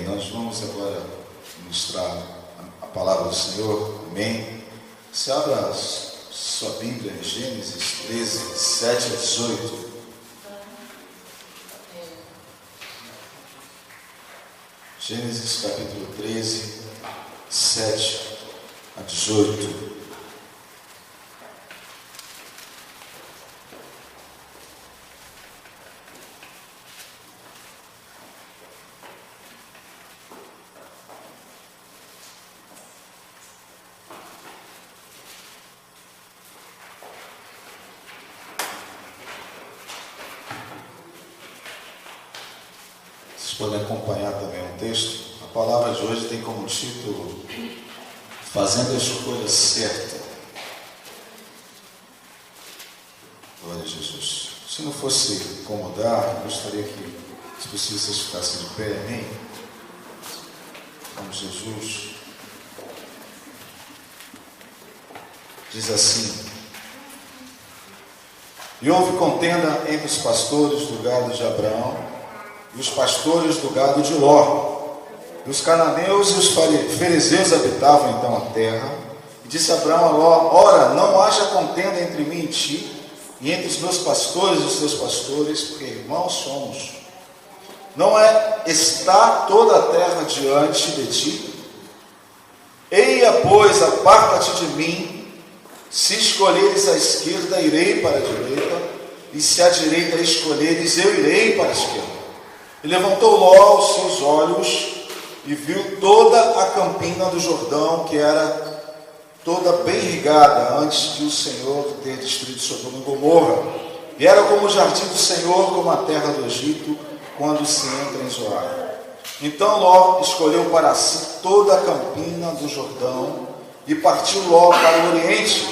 Nós vamos agora ministrar a palavra do Senhor, amém? Se abra sua Bíblia em Gênesis 13, 7 a 18. Gênesis capítulo 13, 7 a 18. Podem acompanhar também o texto. A palavra de hoje tem como título Fazendo a Escolha Certa. Glória a Jesus. Se não fosse incomodar, eu gostaria que, se possível, vocês ficassem de pé, amém? Como Jesus diz assim: E houve contenda entre os pastores do gado de Abraão e os pastores do gado de Ló. E os cananeus e os ferezeus habitavam então a terra. E disse Abraão a Ló: Ora, não haja contenda entre mim e ti, e entre os meus pastores e os teus pastores, porque irmãos somos. Não está toda a terra diante de ti? Eia, pois, aparta-te de mim. Se escolheres a esquerda, irei para a direita, e se a direita escolheres, eu irei para a esquerda. E levantou Ló os seus olhos e viu toda a campina do Jordão, que era toda bem irrigada, antes de o Senhor ter destruído Sodoma e Gomorra. E era como o jardim do Senhor, como a terra do Egito, quando se entra em Zoar. Então Ló escolheu para si toda a campina do Jordão, e partiu Ló para o oriente,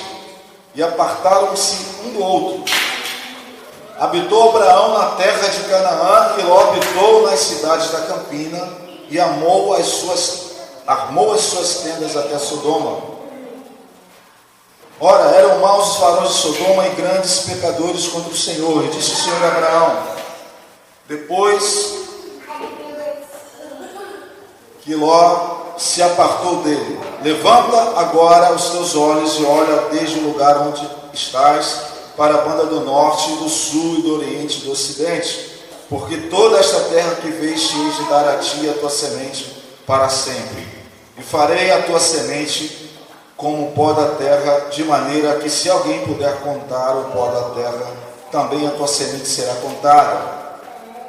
e apartaram-se um do outro. Habitou Abraão na terra de Canaã, e Ló habitou nas cidades da campina, e armou as suas tendas até Sodoma. Ora, eram maus os varões de Sodoma e grandes pecadores contra o Senhor. E disse o Senhor a Abraão, depois que Ló se apartou dele: Levanta agora os teus olhos e olha desde o lugar onde estás, para a banda do norte, do sul e do oriente e do ocidente, porque toda esta terra que veste hei de dar a ti e a tua semente para sempre. E farei a tua semente como o pó da terra, de maneira que, se alguém puder contar o pó da terra, também a tua semente será contada.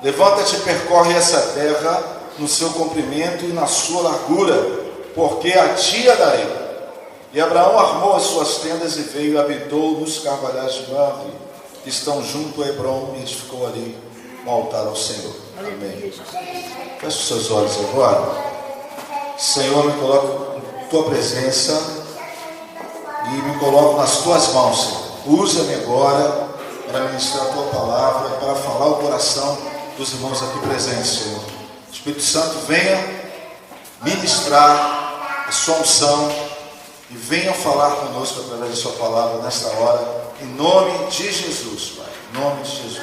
Levanta-te e percorre essa terra no seu comprimento e na sua largura, porque a ti a darei. E Abraão armou as suas tendas e veio e habitou nos carvalhais de Mamre, que estão junto a Hebrom, e edificou ali um altar ao Senhor. Amém. Feche os seus olhos agora. Senhor, me coloco em tua presença e me coloco nas tuas mãos, Senhor. Usa-me agora para ministrar a tua palavra, para falar o coração dos irmãos aqui presentes, Senhor. Espírito Santo, venha ministrar a sua unção e venha falar conosco através da sua palavra nesta hora, em nome de Jesus, Pai, em nome de Jesus.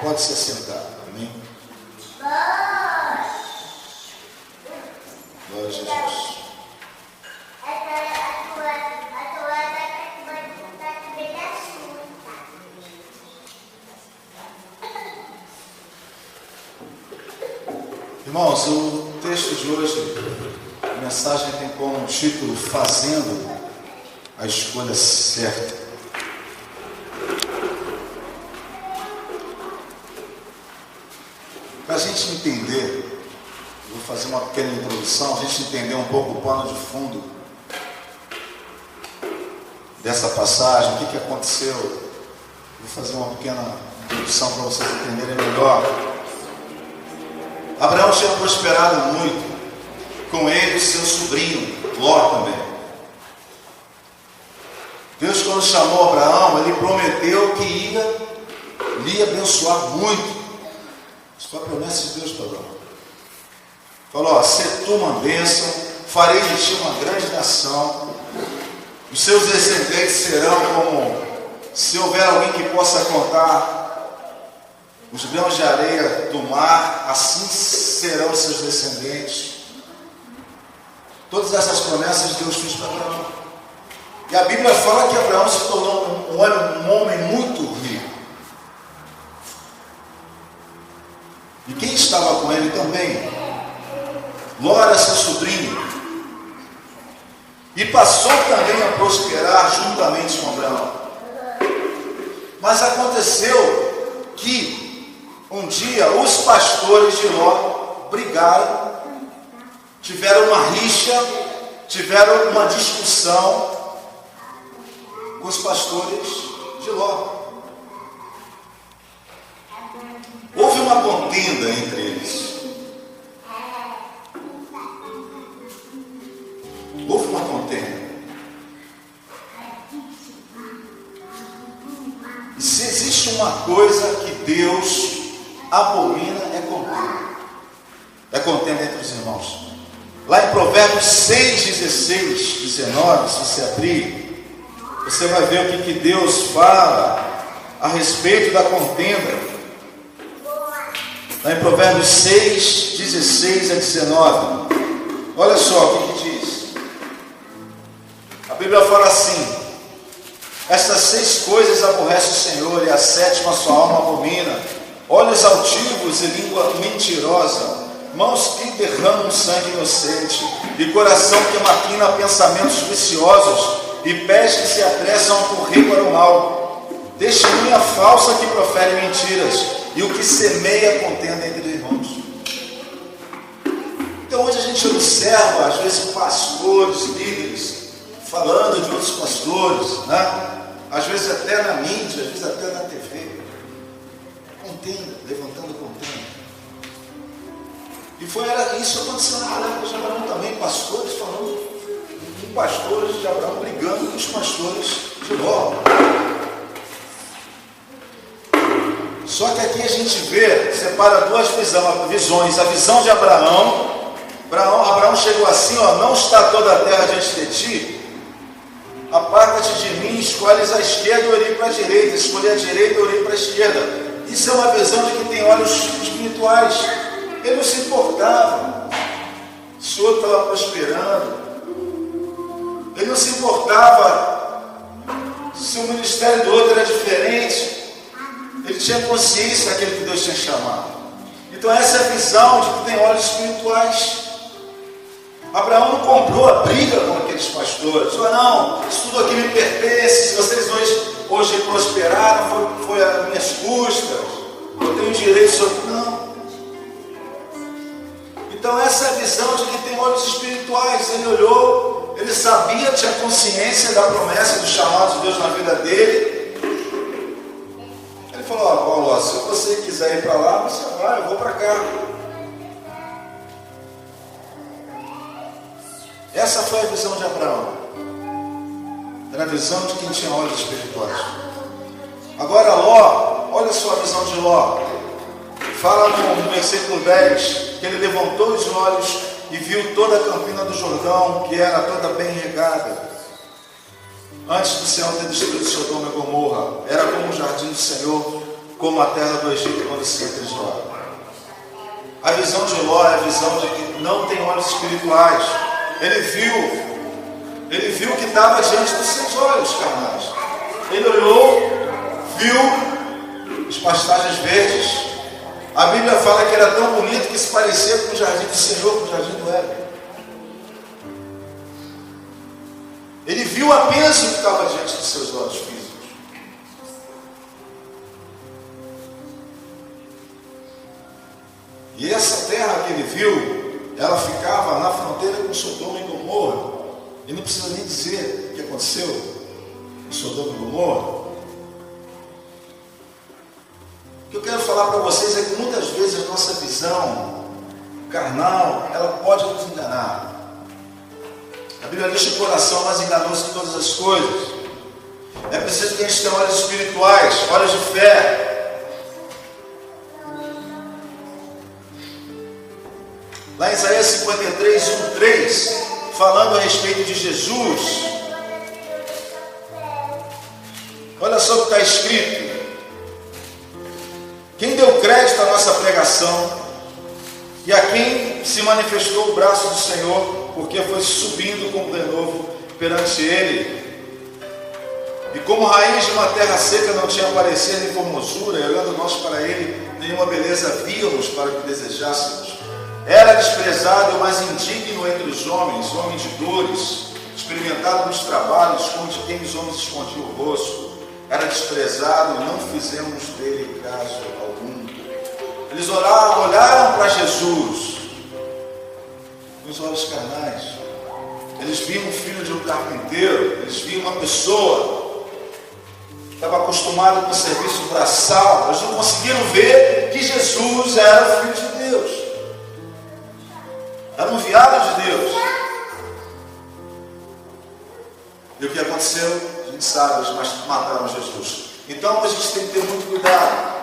Pode se sentar, amém? Glória a Jesus. Irmãos, o texto de hoje, a mensagem tem como título Fazendo a Escolha Certa. Para a gente entender, vou fazer uma pequena introdução, a gente entender um pouco o pano de fundo dessa passagem, o que aconteceu. Vou fazer uma pequena introdução para vocês entenderem melhor. Abraão tinha prosperado muito, com ele seu sobrinho, Ló também. Deus, quando chamou Abraão, ele prometeu que ia lhe abençoar muito. Isso foi a promessa de Deus para Abraão. Falou: se tu uma bênção, farei de ti uma grande nação, os seus descendentes serão como, se houver alguém que possa contar os grãos de areia do mar, assim serão seus descendentes. Todas essas promessas Deus fez para Abraão. E a Bíblia fala que Abraão se tornou um homem muito rico. E quem estava com ele também? Ló era seu sobrinho. E passou também a prosperar juntamente com Abraão. Mas aconteceu que um dia os pastores de Ló brigaram, tiveram uma rixa, tiveram uma discussão com os pastores de Ló. Houve uma contenda entre eles. Houve uma contenda. E se existe uma coisa que Deus abomina, é contenda. É contenda entre os irmãos. Lá em Provérbios 6, 16, 19, se você abrir, você vai ver o que Deus fala a respeito da contenda. Lá em Provérbios 6, 16 a 19. Olha só o que diz. A Bíblia fala assim: estas 6 coisas aborrece o Senhor, e a 7ª sua alma abomina: olhos altivos e língua mentirosa, mãos que derramam sangue inocente, e coração que maquina pensamentos viciosos, e pés que se apressam a correr para o mal, testemunha falsa que profere mentiras, e o que semeia contenda entre irmãos. Então hoje a gente observa, às vezes, pastores, líderes, falando de outros pastores, né? Às vezes até na mídia, às vezes até na TV, contenda, levantando contenda. E era isso acontecendo na época de Abraão também, pastores falando, com pastores de Abraão brigando com os pastores de Ló. Só que aqui a gente vê, separa duas visões, a visão de Abraão. Abraão chegou assim, ó: não está toda a terra diante de ti, aparta-te de mim, escolhes a esquerda ou irei para a direita, escolhi a direita ou irei para a esquerda. Isso é uma visão de que tem olhos espirituais. Ele não se importava se o outro estava prosperando, ele não se importava se o ministério do outro era diferente. Ele tinha consciência daquele que Deus tinha chamado. Então essa é a visão de que tem olhos espirituais. Abraão não comprou a briga com aqueles pastores. Falou: não, isso tudo aqui me pertence. Se vocês hoje prosperaram, foi às minhas custas. Eu tenho direito sobre... Não. Então essa é a visão de que tem olhos espirituais. Ele olhou, ele sabia, tinha consciência da promessa, do chamado de Deus na vida dele. Ele falou: ó, Paulo, se você quiser ir para lá, você vai, eu vou para cá. Essa foi a visão de Abraão. Era a visão de quem tinha olhos espirituais. Agora Ló, olha só a visão de Ló. Fala no versículo 10, que ele levantou os olhos e viu toda a campina do Jordão, que era toda bem regada, antes do Senhor ter destruído Sodoma e Gomorra. Era como o jardim do Senhor, como a terra do Egito quando se entra de Ló. A visão de Ló é a visão de que não tem olhos espirituais. Ele viu o que estava diante dos seus olhos carnais. Ele olhou, viu as pastagens verdes. A Bíblia fala que era tão bonito que se parecia com o jardim do Senhor, com o jardim do Éden. Ele viu apenas o que estava diante dos seus olhos físicos. E essa terra que ele viu, ela ficava na fronteira com Sodoma e Gomorra. E não precisa nem dizer o que aconteceu em Sodoma e Gomorra. O que eu quero falar para vocês é que muitas vezes a nossa visão carnal, ela pode nos enganar. A Bíblia diz que o coração é mais enganoso que todas as coisas. É preciso que a gente tenha olhos espirituais, olhos de fé. Lá em Isaías 53, 1:3, falando a respeito de Jesus, olha só o que está escrito: quem deu crédito à nossa pregação e a quem se manifestou o braço do Senhor, porque foi subindo com renovo perante Ele. E como raiz de uma terra seca não tinha parecer nem formosura, e olhando nós para Ele, nenhuma beleza víamos para que desejássemos. Era desprezado e o mais indigno entre os homens, homem de dores, experimentado nos trabalhos, como de quem os homens escondiam o rosto. Era desprezado e não fizemos dele caso algum. Eles olharam para Jesus com os olhos carnais. Eles viam um filho de um carpinteiro, eles viam uma pessoa que estava acostumada com o serviço braçal. Eles não conseguiram ver que Jesus era o Filho de Deus, era um enviado de Deus. E o que aconteceu, a gente sabe, eles mataram Jesus. Então a gente tem que ter muito cuidado.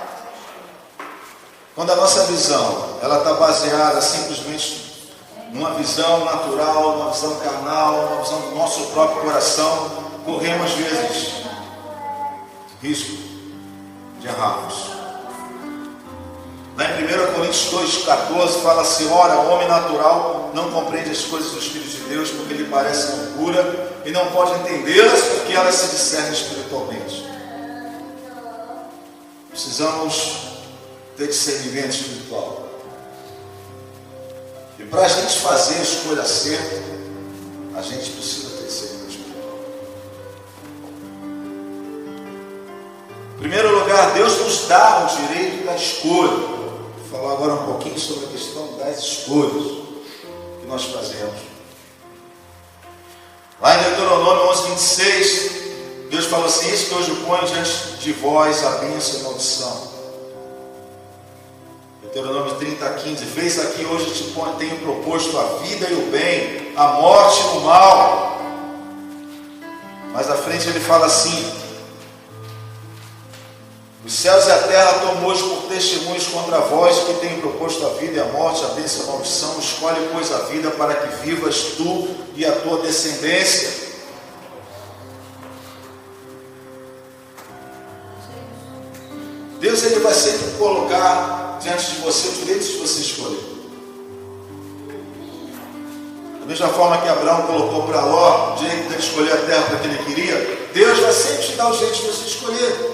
Quando a nossa visão ela está baseada simplesmente numa visão natural, numa visão carnal, numa visão do nosso próprio coração, corremos às vezes risco de errarmos. Lá em 1 Coríntios 2,14 fala assim: ora, o homem natural não compreende as coisas do Espírito de Deus, porque lhe parece loucura, e não pode entendê-las, porque elas se discernem espiritualmente. Precisamos ter discernimento espiritual. E para a gente fazer a escolha certa, a gente precisa ter discernimento espiritual. Em primeiro lugar, Deus nos dá o direito da escolha. Vou falar agora um pouquinho sobre a questão das escolhas que nós fazemos. Lá em Deuteronômio 11:26, Deus falou assim: eis que hoje eu ponho diante de vós a bênção e a maldição. Deuteronômio 30:15, fez aqui hoje tenho proposto a vida e o bem, a morte e o mal. Mais à frente ele fala assim: os céus e a terra tomou hoje por testemunhos contra vós, que tenho proposto a vida e a morte, a bênção e a maldição. Escolhe, pois, a vida para que vivas tu e a tua descendência. Deus ele vai sempre colocar diante de você o direito de você escolher. Da mesma forma que Abraão colocou para Ló o direito de escolher a terra para que ele queria, Deus vai sempre te dar o direito de você escolher.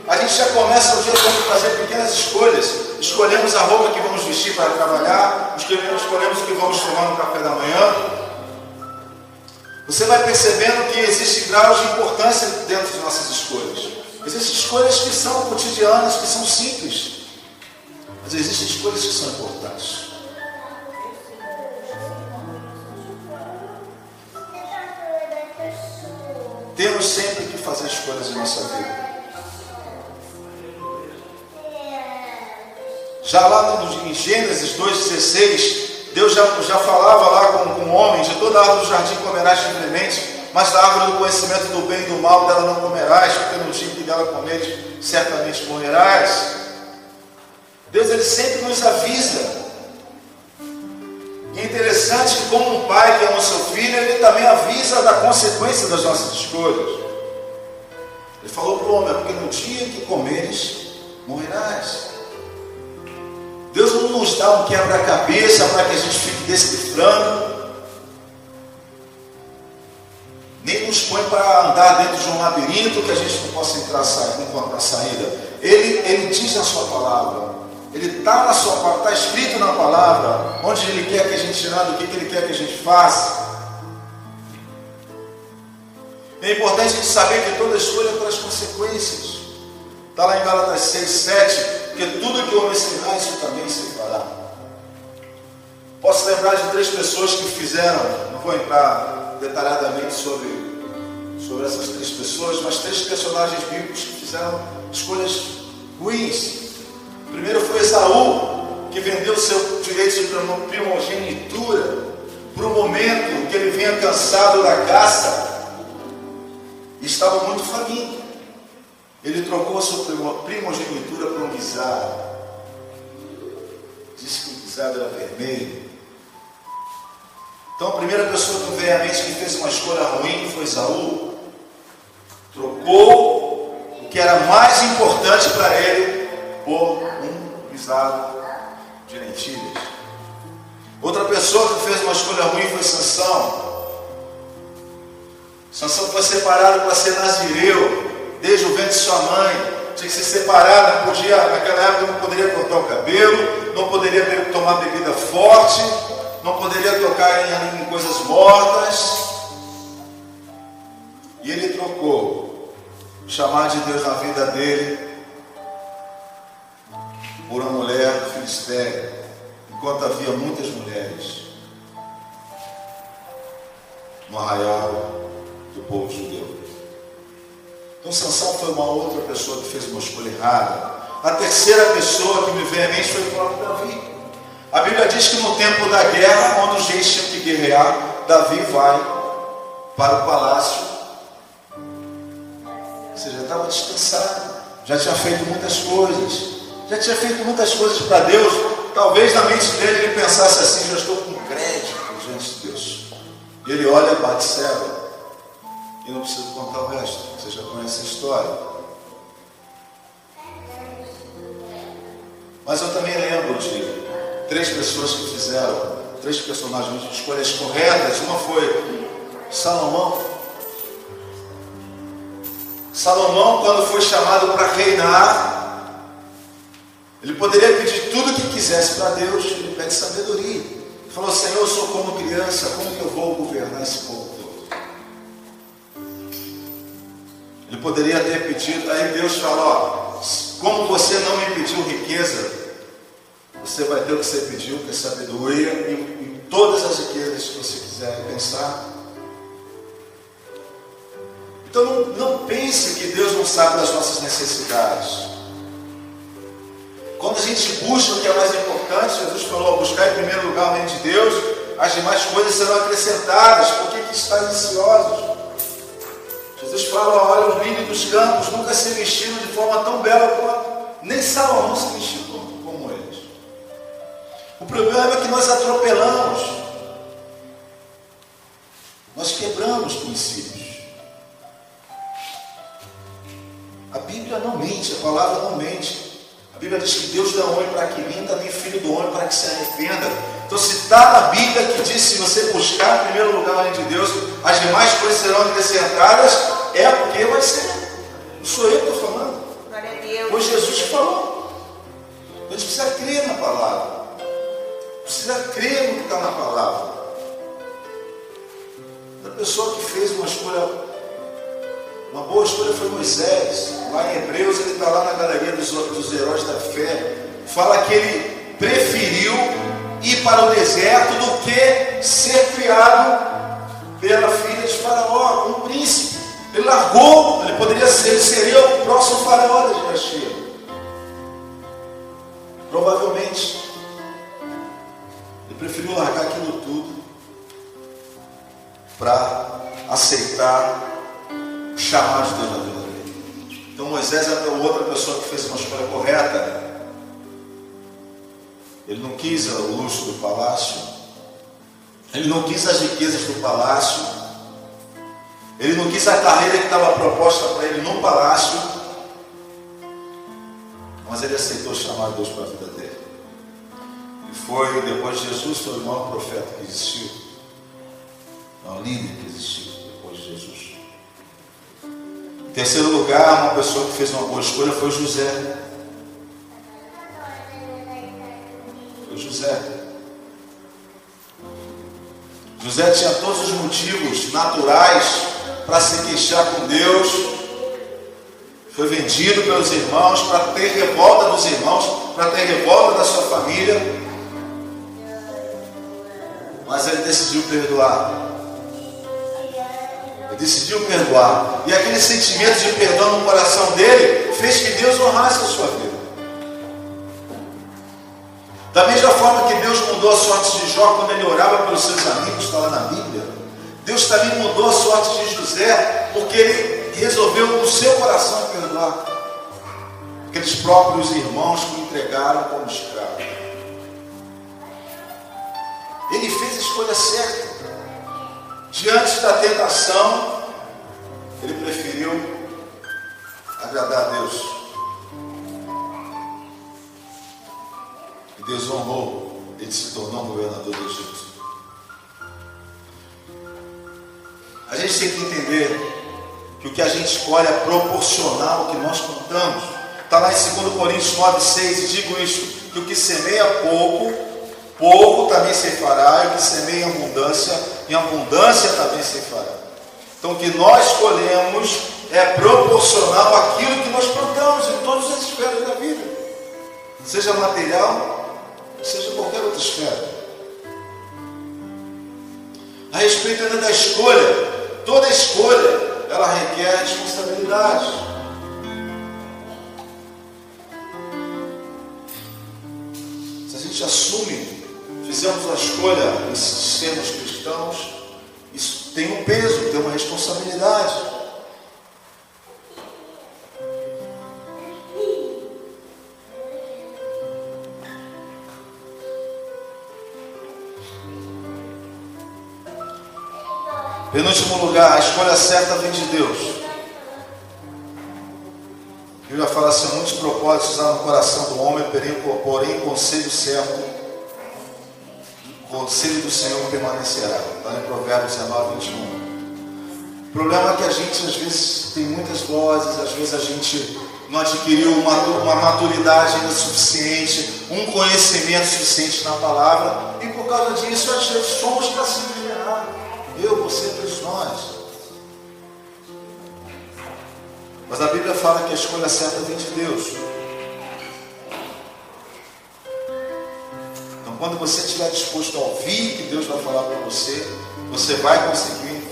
A gente já começa o dia todo a fazer pequenas escolhas. Escolhemos a roupa que vamos vestir para trabalhar, escolhemos o que vamos tomar no café da manhã. Você vai percebendo que existem graus de importância dentro de nossas escolhas. Existem escolhas que são cotidianas, que são simples, mas existem escolhas que são importantes. Temos sempre que fazer escolhas em nossa vida. Já lá em Gênesis 2,16, Deus já falava lá com o homem: de toda a árvore do jardim comerás livremente, mas da árvore do conhecimento do bem e do mal dela não comerás, porque no dia que dela comeres, certamente morrerás. Deus ele sempre nos avisa. E é interessante que, como um pai que ama o seu filho, ele também avisa da consequência das nossas escolhas. Ele falou para o homem: porque no dia que comeres, morrerás. Deus não nos dá um quebra-cabeça para que a gente fique decifrando, nem nos põe para andar dentro de um labirinto que a gente não possa encontrar saída. Ele diz na sua palavra, ele está na sua palavra, está escrito na palavra, onde ele quer que a gente ande, o que ele quer que a gente faça. É importante a gente saber que toda escolha traz consequências. Está lá em Gálatas 6:7, porque tudo que o homem ensinar, isso também se fará. Posso lembrar de 3 pessoas que fizeram, não vou entrar detalhadamente sobre essas 3 pessoas, mas 3 personagens bíblicos que fizeram escolhas ruins. O primeiro foi Esaú, que vendeu seu direito de primogenitura por um momento que ele vinha cansado da caça e estava muito faminto. Ele trocou a sua primogenitura por um guisado. Disse que o guisado era vermelho. Então a primeira pessoa que veio à mente que fez uma escolha ruim foi Esaú. Trocou o que era mais importante para ele por um guisado de lentilhas. Outra pessoa que fez uma escolha ruim foi Sansão. Sansão foi separado para ser nazireu, desde o ventre de sua mãe. Tinha que ser separado, não podia, naquela época não poderia cortar o cabelo, não poderia tomar bebida forte, não poderia tocar em coisas mortas. E ele trocou o chamado de Deus na vida dele por uma mulher filisteia, enquanto havia muitas mulheres no arraial do povo judeu. Então Sansão foi uma outra pessoa que fez uma escolha errada. A terceira pessoa que me veio à mente foi o próprio Davi. A Bíblia diz que no tempo da guerra, quando os reis tinham que guerrear, Davi vai para o palácio. Ou seja, estava descansado, já tinha feito muitas coisas para Deus. Talvez na mente dele ele pensasse assim: já estou com crédito diante de Deus. E ele olha Batseba. E não preciso contar o resto, você já conhece a história. Mas eu também lembro de 3 pessoas que fizeram, 3 personagens de escolhas corretas. Uma foi Salomão. Salomão, quando foi chamado para reinar, ele poderia pedir tudo o que quisesse para Deus. Ele pede sabedoria. Ele falou: Senhor, eu sou como criança, como que eu vou governar esse povo todo? Ele poderia ter pedido, aí Deus falou: como você não me pediu riqueza, você vai ter o que você pediu, que é sabedoria, em todas as riquezas que você quiser pensar. Então não pense que Deus não sabe das nossas necessidades. Quando a gente busca o que é mais importante, Jesus falou: buscar em primeiro lugar o reino de Deus, as demais coisas serão acrescentadas. Por que estáis ansiosos? Jesus fala: olha, os lírios dos campos nunca se vestiram de forma tão bela quanto, nem Salomão se vestiu como eles. O problema é que nós atropelamos, nós quebramos princípios. A Bíblia não mente, a palavra não mente. A Bíblia diz que Deus dá homem para que minta, nem filho do homem para que se arrependa. Então, se está na Bíblia que diz: se você buscar em primeiro lugar o reino de Deus, as demais coisas serão acrescentadas, é porque vai ser. Não sou eu que estou falando. Glória a Deus. Pois Jesus falou. A gente precisa crer na palavra. Precisa crer no que está na palavra. A pessoa que fez uma boa escolha foi Moisés. Lá em Hebreus, ele está lá na galeria dos heróis da fé. Fala que ele preferiu ir para o deserto do que ser criado pela filha de Faraó, um príncipe. Ele largou, ele seria o próximo faraó da dinastia. Provavelmente ele preferiu largar aquilo tudo para aceitar o chamado de Deus na vida dele. Então Moisés é outra pessoa que fez uma escolha correta. Ele não quis o luxo do palácio, ele não quis as riquezas do palácio, ele não quis a carreira que estava proposta para ele no palácio, mas ele aceitou o chamado de Deus para a vida dele. E foi, depois de Jesus, foi o maior profeta que existiu, o maior líder que existiu depois de Jesus. Em terceiro lugar, uma pessoa que fez uma boa escolha foi José. José tinha todos os motivos naturais para se queixar com Deus. Foi vendido pelos irmãos para ter revolta dos irmãos, para ter revolta da sua família. Mas ele decidiu perdoar. Ele decidiu perdoar. E aquele sentimento de perdão no coração dele fez que Deus honrasse a sua vida. Da mesma forma que Deus mudou a sorte de Jó quando ele orava pelos seus amigos, está lá na Bíblia. Deus também mudou a sorte de José, porque ele resolveu no seu coração perdoar aqueles próprios irmãos que o entregaram como escravo. Ele fez a escolha certa. Diante da tentação, ele preferiu agradar a Deus. desonrou, ele se tornou governador do Egito. A gente tem que entender que o que a gente escolhe é proporcional ao que nós plantamos. Está lá em 2 Coríntios 9,6, e digo isto, que o que semeia pouco, pouco também ceifará, e o que semeia em abundância também ceifará. Então o que nós escolhemos é proporcional àquilo que nós plantamos em todas as esferas da vida, seja material, seja qualquer outra esfera. A respeito ainda da escolha, toda escolha ela requer responsabilidade. Se a gente assume, fizemos a escolha de sermos cristãos, isso tem um peso, tem uma responsabilidade. Penúltimo lugar, a escolha certa vem de Deus. A Bíblia fala assim: muitos propósitos há no coração do homem, porém conselho certo, o conselho do Senhor permanecerá. Está em Provérbios 19:21. O problema é que a gente às vezes tem muitas vozes, às vezes a gente não adquiriu uma maturidade ainda suficiente, um conhecimento suficiente na palavra, e por causa disso às vezes somos para se enganar. Eu, você, todos nós. Mas a Bíblia fala que a escolha certa vem de Deus. Então quando você estiver disposto a ouvir o que Deus vai falar para você, você vai conseguir,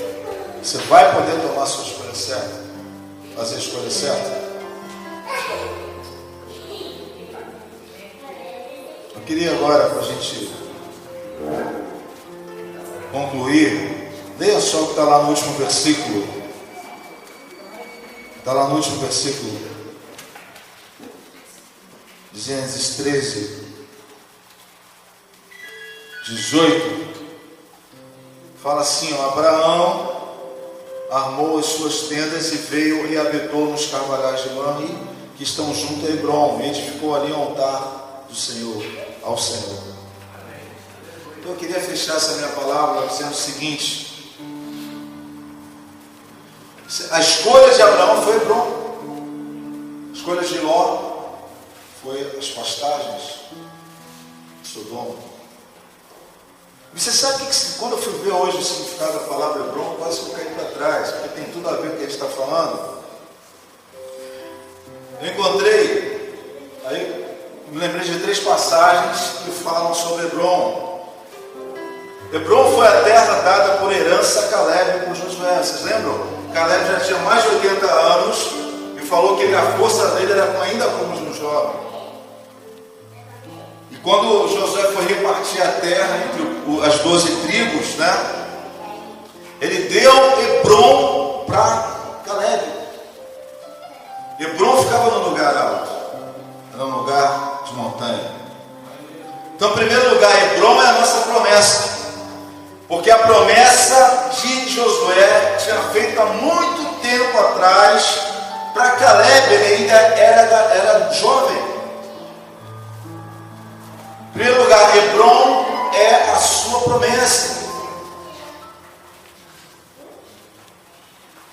você vai poder tomar a sua escolha certa, fazer a escolha certa. Eu queria agora, para a gente concluir, leia só o que está lá no último versículo. Está lá no último versículo de Gênesis 13, 18. Fala assim: ó, Abraão armou as suas tendas e veio e habitou nos carvalhais de Mamre, que estão junto a Hebrom, e edificou ali um altar do Senhor, ao Senhor. Então eu queria fechar essa minha palavra dizendo o seguinte: a escolha de Abraão foi Hebrom, a escolha de Ló foi as pastagens de Sodoma. E você sabe que quando eu fui ver hoje o significado da palavra Hebrom, quase que eu caí para trás, porque tem tudo a ver com o que a gente está falando. Eu encontrei, aí me lembrei de 3 passagens que falam sobre Hebrom. Hebrom foi a terra dada por herança a Caleb e por Josué. Vocês lembram? Caleb já tinha mais de 80 anos e falou que a força dele era ainda como um jovem. E quando Josué foi repartir a terra entre as 12 tribos, né, ele deu Hebrom para Caleb. Hebrom ficava num lugar alto, era um lugar de montanha. Então, em primeiro lugar, Hebrom é a nossa promessa. Porque a promessa de Josué tinha feito há muito tempo atrás para Caleb, ele ainda era jovem. Em primeiro lugar, Hebrom é a sua promessa.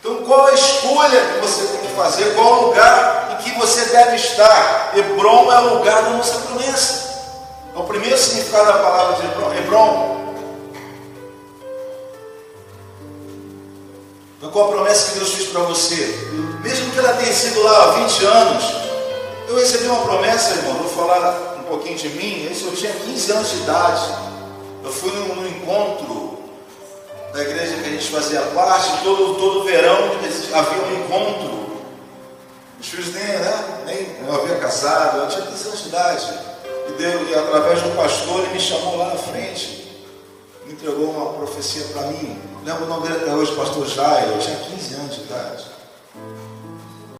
Então qual a escolha que você tem que fazer? Qual o lugar em que você deve estar? Hebrom é o lugar da nossa promessa. É o primeiro significado da palavra de Hebrom. Então qual a promessa que Deus fez para você? Mesmo que ela tenha sido lá há 20 anos, eu recebi uma promessa, irmão, vou falar um pouquinho de mim. Eu tinha 15 anos de idade, eu fui num encontro da igreja que a gente fazia parte, todo verão havia um encontro. Os filhos nem eu havia casado, eu tinha 15 anos de idade. E através de um pastor, ele me chamou lá na frente, me entregou uma profecia para mim. Lembro o nome dele até hoje, pastor Jair. Eu tinha 15 anos de idade.